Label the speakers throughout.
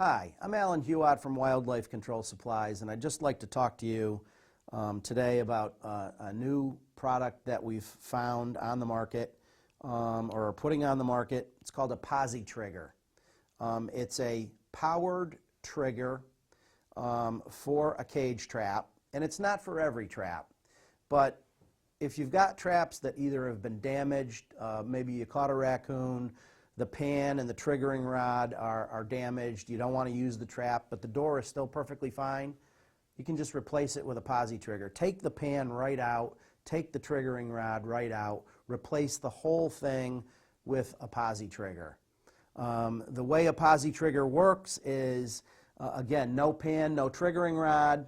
Speaker 1: Hi, I'm Alan Huot from Wildlife Control Supplies, and I'd just like to talk to you today about a new product that we've found on the market or are putting on the market. It's called a Posi-Trigger. It's a powered trigger for a cage trap, and it's not for every trap, but if you've got traps that either have been damaged, maybe you caught a raccoon, the pan and the triggering rod are damaged, you don't want to use the trap, but the door is still perfectly fine, you can just replace it with a Posi-Trigger. Take the pan right out, take the triggering rod right out, replace the whole thing with a Posi-Trigger. The way a Posi-Trigger works is, again, no pan, no triggering rod,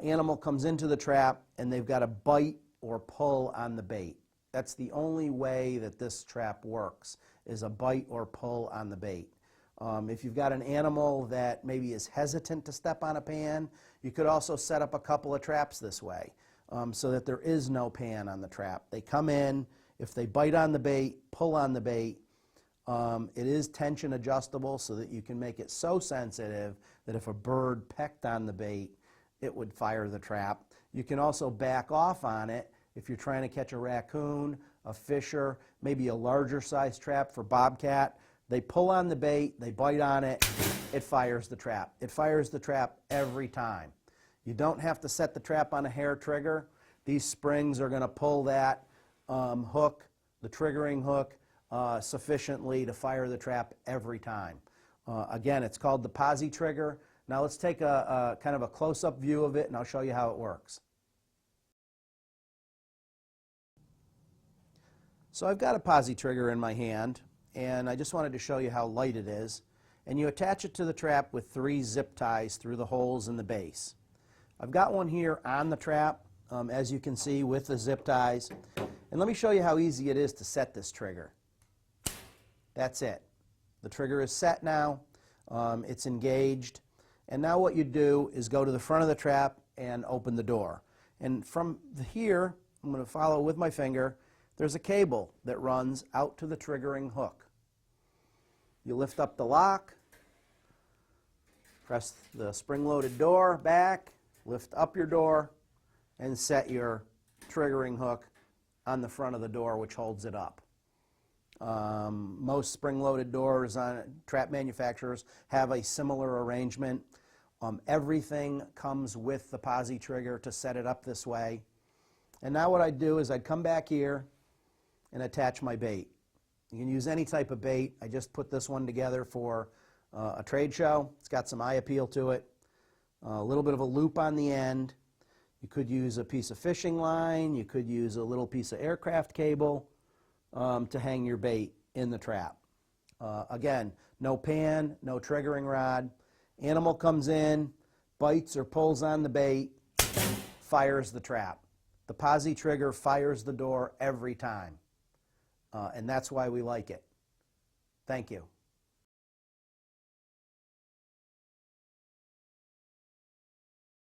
Speaker 1: animal comes into the trap and they've got to bite or pull on the bait. That's the only way that this trap works, is a bite or pull on the bait. If you've got an animal that maybe is hesitant to step on a pan, you could also set up a couple of traps this way so that there is no pan on the trap. They come in, if they bite on the bait, pull on the bait, it is tension adjustable so that you can make it so sensitive that if a bird pecked on the bait, it would fire the trap. You can also back off on it if you're trying to catch a raccoon, a fisher, maybe a larger size trap for bobcat. They pull on the bait, they bite on it, it fires the trap. It fires the trap every time. You don't have to set the trap on a hair trigger. These springs are going to pull that hook, the triggering hook, sufficiently to fire the trap every time. Again, it's called the Posi-Trigger. Now let's take a kind of a close-up view of it and I'll show you how it works. So I've got a Posi-Trigger in my hand and I just wanted to show you how light it is. And you attach it to the trap with 3 zip ties through the holes in the base. I've got one here on the trap, as you can see, with the zip ties. And let me show you how easy it is to set this trigger. That's it. The trigger is set now. It's engaged. And now what you do is go to the front of the trap and open the door. And from here, I'm going to follow with my finger. There's a cable that runs out to the triggering hook. You lift up the lock, press the spring-loaded door back, lift up your door, and set your triggering hook on the front of the door, which holds it up. Most spring-loaded doors on trap manufacturers have a similar arrangement. Everything comes with the Posi-Trigger to set it up this way. And now what I'd do is I'd come back here and attach my bait. You can use any type of bait. I just put this one together for a trade show. It's got some eye appeal to it. A little bit of a loop on the end. You could use a piece of fishing line. You could use a little piece of aircraft cable to hang your bait in the trap. Again, no pan, no triggering rod. Animal comes in, bites or pulls on the bait, fires the trap. The Posi-Trigger fires the door every time. And that's why we like it. Thank you.